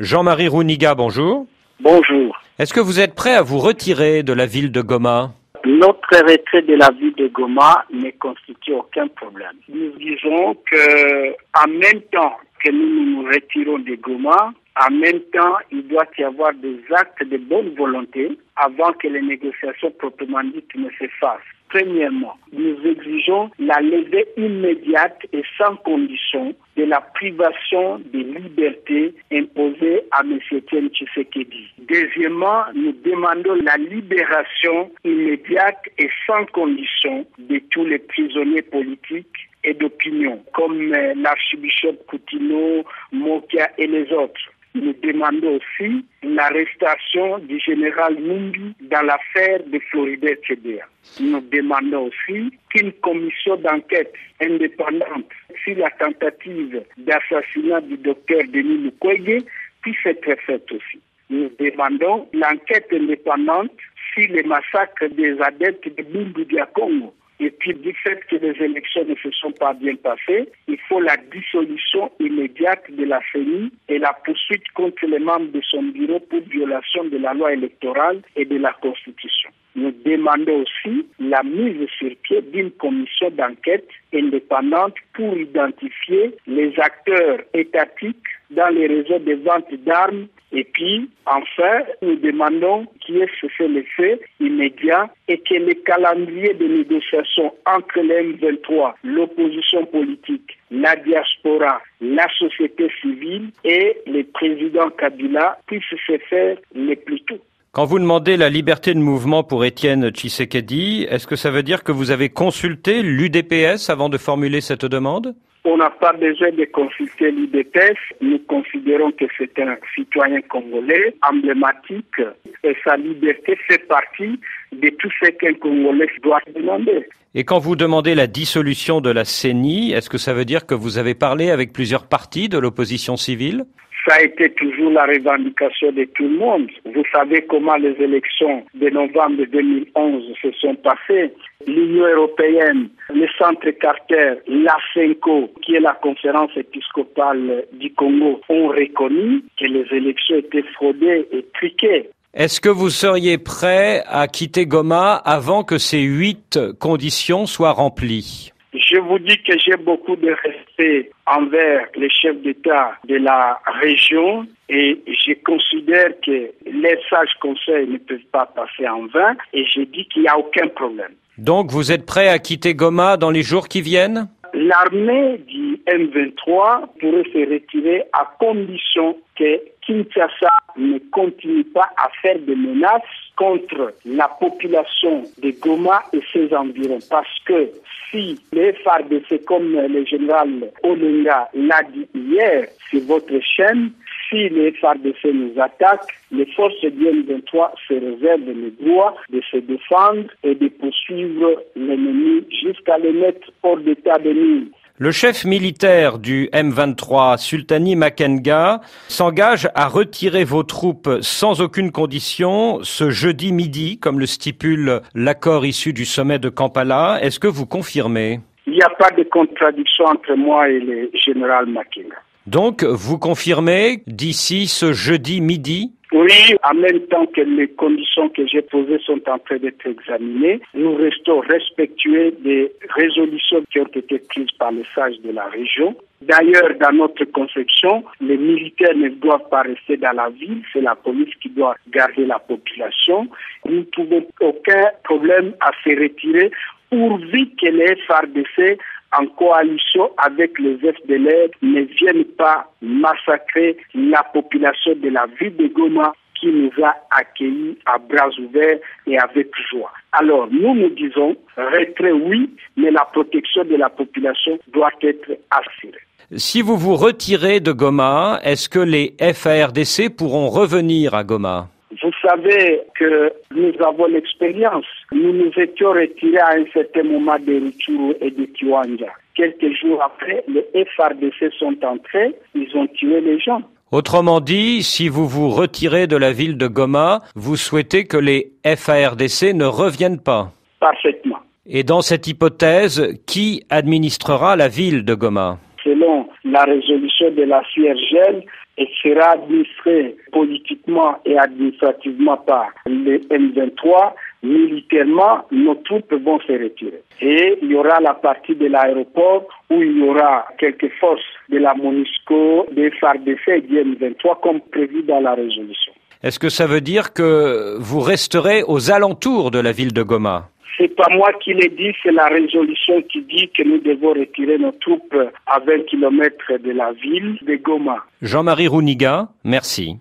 Jean-Marie Rouniga, bonjour. Bonjour. Est-ce que vous êtes prêt à vous retirer de la ville de Goma ? Notre retrait de la ville de Goma ne constitue aucun problème. Nous disons que, en même temps que nous nous retirons de Goma, en même temps, il doit y avoir des actes de bonne volonté avant que les négociations proprement dites ne se fassent. Premièrement, nous exigeons la levée immédiate et sans condition de la privation de liberté imposée à M. Etienne Tshisekedi. Deuxièmement, nous demandons la libération immédiate et sans condition de tous les prisonniers politiques et d'opinion, comme l'archibishop Coutinho, Mokia et les autres. Nous demandons aussi l'arrestation du général Numbi dans l'affaire de Floribert Chebeya. Nous demandons aussi qu'une commission d'enquête indépendante sur la tentative d'assassinat du docteur Denis Mukwege puisse être faite aussi. Nous demandons l'enquête indépendante sur les massacres des adeptes de Bundu dia Congo. Et puis, du fait que les élections ne se sont pas bien passées, il faut la dissolution immédiate de la CENI et la poursuite contre les membres de son bureau pour violation de la loi électorale et de la Constitution. Nous demandons aussi la mise sur pied d'une commission d'enquête indépendante pour identifier les acteurs étatiques dans les réseaux de vente d'armes. Et puis, enfin, nous demandons qu'il y ait cessez-le-feu immédiat et que le calendrier de négociation entre les M23, l'opposition politique, la diaspora, la société civile et le président Kabila puisse se faire le plus tôt. Quand vous demandez la liberté de mouvement pour Etienne Tshisekedi, est-ce que ça veut dire que vous avez consulté l'UDPS avant de formuler cette demande ? On n'a pas besoin de consulter l'UDPS. Nous considérons que c'est un citoyen congolais emblématique et sa liberté fait partie de tout ce qu'un Congolais doit demander. Et quand vous demandez la dissolution de la CENI, est-ce que ça veut dire que vous avez parlé avec plusieurs partis de l'opposition civile ? Ça a été toujours la revendication de tout le monde. Vous savez comment les élections de novembre 2011 se sont passées. L'Union européenne, le Centre Carter, la CENCO, qui est la conférence épiscopale du Congo, ont reconnu que les élections étaient fraudées et truquées. Est-ce que vous seriez prêt à quitter Goma avant que ces 8 conditions soient remplies ? Je vous dis que j'ai beaucoup de respect envers les chefs d'État de la région et je considère que les sages conseils ne peuvent pas passer en vain et je dis qu'il n'y a aucun problème. Donc vous êtes prêt à quitter Goma dans les jours qui viennent ? L'armée du M23 pourrait se retirer à condition que Kinshasa ne continue pas à faire des menaces contre la population de Goma et ses environs. Parce que si les FARDC, comme le général Olenga l'a dit hier sur votre chaîne, si les FARDC nous attaquent, les forces du M23 se réservent le droit de se défendre et de poursuivre l'ennemi jusqu'à le mettre hors d'état de nuire. Le chef militaire du M23, Sultani Makenga, s'engage à retirer vos troupes sans aucune condition ce jeudi midi, comme le stipule l'accord issu du sommet de Kampala. Est-ce que vous confirmez ? Il n'y a pas de contradiction entre moi et le général Makenga. Donc, vous confirmez d'ici ce jeudi midi ? Oui, en même temps que les conditions que j'ai posées sont en train d'être examinées, nous restons respectueux des résolutions qui ont été prises par les sages de la région. D'ailleurs, dans notre conception, les militaires ne doivent pas rester dans la ville, c'est la police qui doit garder la population. Nous ne trouvons aucun problème à se retirer pourvu que les FARDC en coalition avec les FDLR ne viennent pas massacrer la population de la ville de Goma qui nous a accueillis à bras ouverts et avec joie. Alors, nous disons, retrait oui, mais la protection de la population doit être assurée. Si vous vous retirez de Goma, est-ce que les FARDC pourront revenir à Goma ? Vous savez que nous avons l'expérience. Nous nous étions retirés à un certain moment de Rutshuru et de Kiwanja. Quelques jours après, les FARDC sont entrés, ils ont tué les gens. Autrement dit, si vous vous retirez de la ville de Goma, vous souhaitez que les FARDC ne reviennent pas ? Parfaitement. Et dans cette hypothèse, qui administrera la ville de Goma ? Selon la résolution de la CIRGL, et sera administré politiquement et administrativement par le M23, militairement, nos troupes vont se retirer. Et il y aura la partie de l'aéroport où il y aura quelques forces de la MONUSCO, des FARDC et du M23 comme prévu dans la résolution. Est-ce que ça veut dire que vous resterez aux alentours de la ville de Goma ? C'est pas moi qui l'ai dit, c'est la résolution qui dit que nous devons retirer nos troupes à 20 km de la ville de Goma. Jean-Marie Rouniga, merci.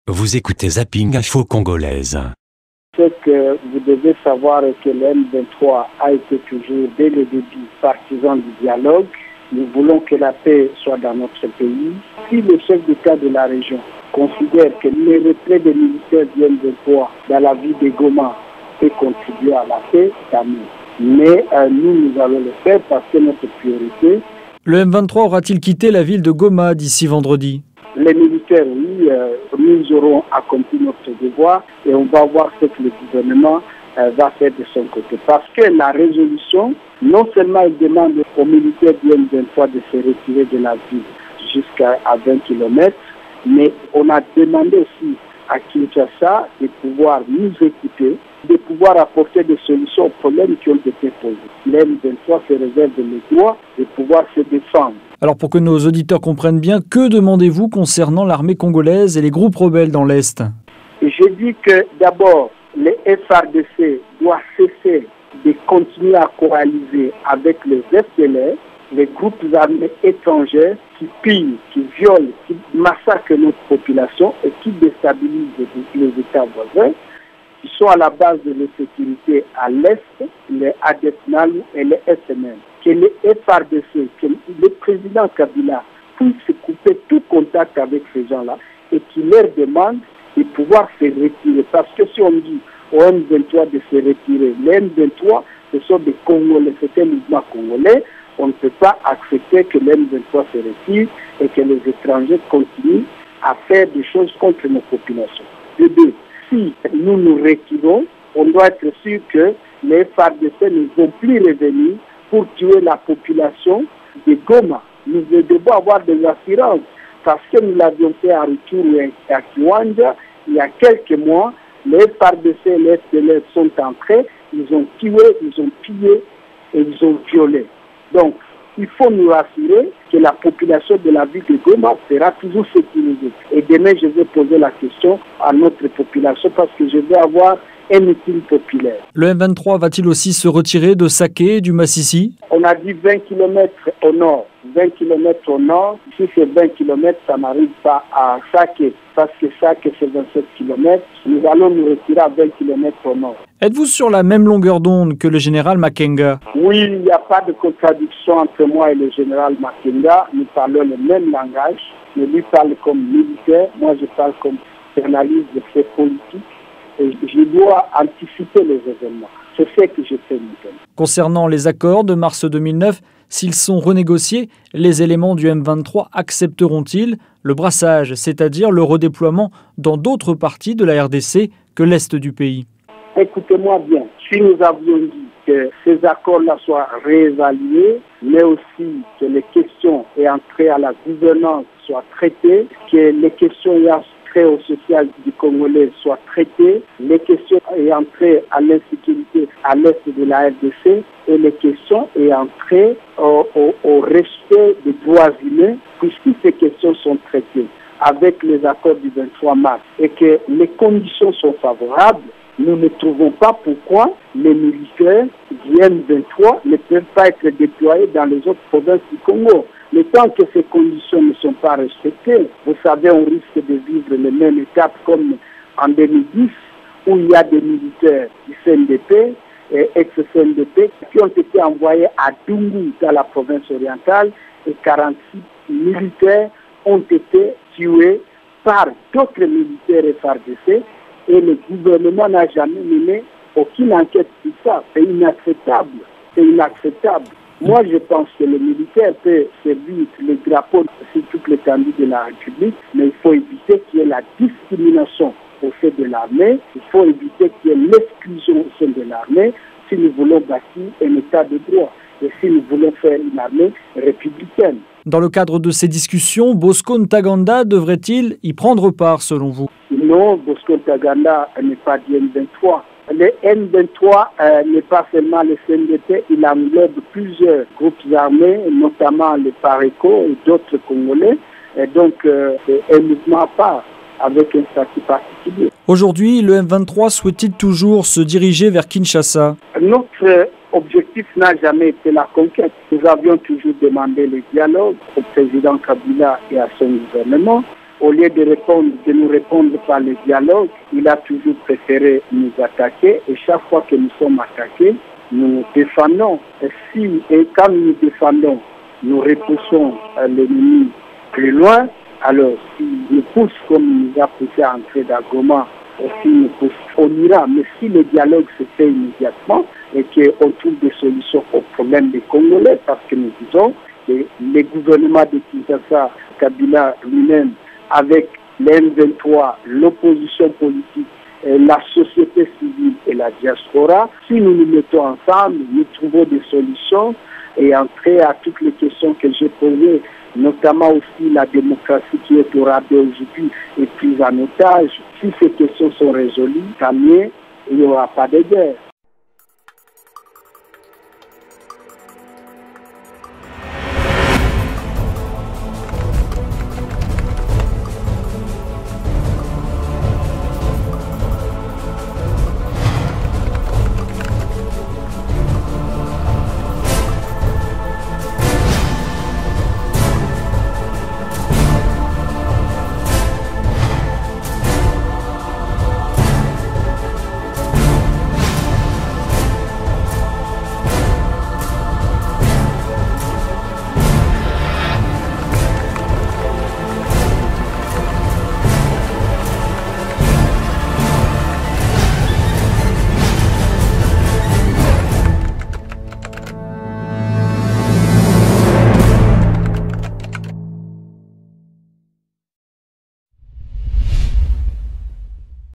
Vous écoutez Zapping Info Congolaise. Ce que vous devez savoir est que le M23 a été toujours, dès le début, partisan du dialogue. Nous voulons que la paix soit dans notre pays. Si le chef d'État de la région considère que le retrait des militaires du M23 dans la ville de Goma peut contribuer à la paix, tant mieux. Mais nous allons le faire parce que notre priorité. Le M23 aura-t-il quitté la ville de Goma d'ici vendredi ? Les militaires, oui, nous aurons accompli notre devoir et on va voir ce que le gouvernement va faire de son côté. Parce que la résolution, non seulement elle demande aux militaires du M23 de se retirer de la ville jusqu'à 20 km, mais on a demandé aussi à Kinshasa de pouvoir nous écouter, de pouvoir apporter des solutions aux problèmes qui ont été posés. L'M23 se réserve le droit de pouvoir se défendre. Alors pour que nos auditeurs comprennent bien, que demandez-vous concernant l'armée congolaise et les groupes rebelles dans l'Est ? Je dis que d'abord, les FARDC doivent cesser de continuer à coaliser avec les FDLR, les groupes armés étrangers qui pillent, qui violent, qui massacrent notre population et qui déstabilisent les États voisins, qui sont à la base de l'insécurité à l'Est, les ADEPNAL et les SNL. Que les FARDC, que le président Kabila puisse couper tout contact avec ces gens-là et qu'il leur demande de pouvoir se retirer. Parce que si on dit au M23 de se retirer, les M23, ce sont des Congolais, c'est un mouvement congolais, on ne peut pas accepter que le M23 se retire et que les étrangers continuent à faire des choses contre nos populations. De deux, si nous nous retirons, on doit être sûr que les FARDC ne vont plus revenir pour tuer la population de Goma. Nous devons avoir des assurances parce que nous l'avions fait à Rutshuru et à Kiwanja il y a quelques mois. Les FARDC et les FDLR sont entrés, ils ont tué, ils ont pillé et ils ont violé. Donc, il faut nous rassurer que la population de la ville de Goma sera toujours sécurisée. Et demain, je vais poser la question à notre population parce que je vais avoir un meeting populaire. Le M23 va-t-il aussi se retirer de Saké et du Massissi ? On a dit 20 km au nord. 20 km au nord, si c'est 20 km, ça n'arrive pas à Saké. Parce que Saké, c'est 27 km. Nous allons nous retirer à 20 km au nord. Êtes-vous sur la même longueur d'onde que le général Makenga ? Oui, il n'y a pas de contradiction entre moi et le général Makenga. Nous parlons le même langage. Mais lui parle comme militaire, moi je parle comme journaliste de faits politiques. Et je dois anticiper les événements. C'est ce que je fais maintenant. Concernant les accords de mars 2009, s'ils sont renégociés, les éléments du M23 accepteront-ils le brassage, c'est-à-dire le redéploiement dans d'autres parties de la RDC que l'Est du pays ? Écoutez-moi bien, si nous avions dit que ces accords-là soient réévalués, mais aussi que les questions ayant trait à la gouvernance soient traitées, que les questions ayant trait au social du Congolais soient traitées, les questions ayant trait à l'insécurité à l'est de la RDC et les questions ayant trait au respect des droits humains, puisque ces questions sont traitées avec les accords du 23 mars et que les conditions sont favorables, nous ne trouvons pas pourquoi les militaires du M23 ne peuvent pas être déployés dans les autres provinces du Congo. Le temps que ces conditions ne sont pas respectées, vous savez, on risque de vivre les mêmes étapes comme en 2010, où il y a des militaires du CNDP et ex-CNDP qui ont été envoyés à Dungu, dans la province orientale, et 46 militaires ont été tués par d'autres militaires FARDC, et le gouvernement n'a jamais mené aucune enquête sur ça. C'est inacceptable. C'est inacceptable. Moi, je pense que le militaire peut servir les drapeaux sur toute l'étendue de la République, mais il faut éviter qu'il y ait la discrimination au sein de l'armée. Il faut éviter qu'il y ait l'exclusion au sein de l'armée si nous voulons bâtir un état de droit et si nous voulons faire une armée républicaine. Dans le cadre de ces discussions, Bosco Ntaganda devrait-il y prendre part selon vous? Non, Bosco Ntaganda n'est pas du M23. Le M23 n'est pas seulement le CNDP, il englobe plusieurs groupes armés, notamment les Pareco et d'autres Congolais. Et donc, c'est un mouvement à part, avec un statut particulier. Aujourd'hui, le M23 souhaite-t-il toujours se diriger vers Kinshasa? Notre objectif n'a jamais été la conquête. Nous avions toujours demandé le dialogue au président Kabila et à son gouvernement. Au lieu de nous répondre par le dialogue, il a toujours préféré nous attaquer. Et chaque fois que nous sommes attaqués, nous défendons. Et quand nous défendons, nous repoussons l'ennemi plus loin. Alors, s'il nous pousse comme il nous a poussé à entrer dans Goma, s'il nous pousse, on ira. Mais si le dialogue se fait immédiatement et qu'on trouve des solutions aux problèmes des Congolais, parce que nous disons que le gouvernement de Kinshasa, Kabila lui-même, avec l'M23, l'opposition politique, la société civile et la diaspora, si nous nous mettons ensemble, nous trouvons des solutions et entrer à toutes les questions que j'ai posées, notamment aussi la démocratie qui est au rabais aujourd'hui et prise en otage. Si ces questions sont résolues, tant mieux, il n'y aura pas de guerre.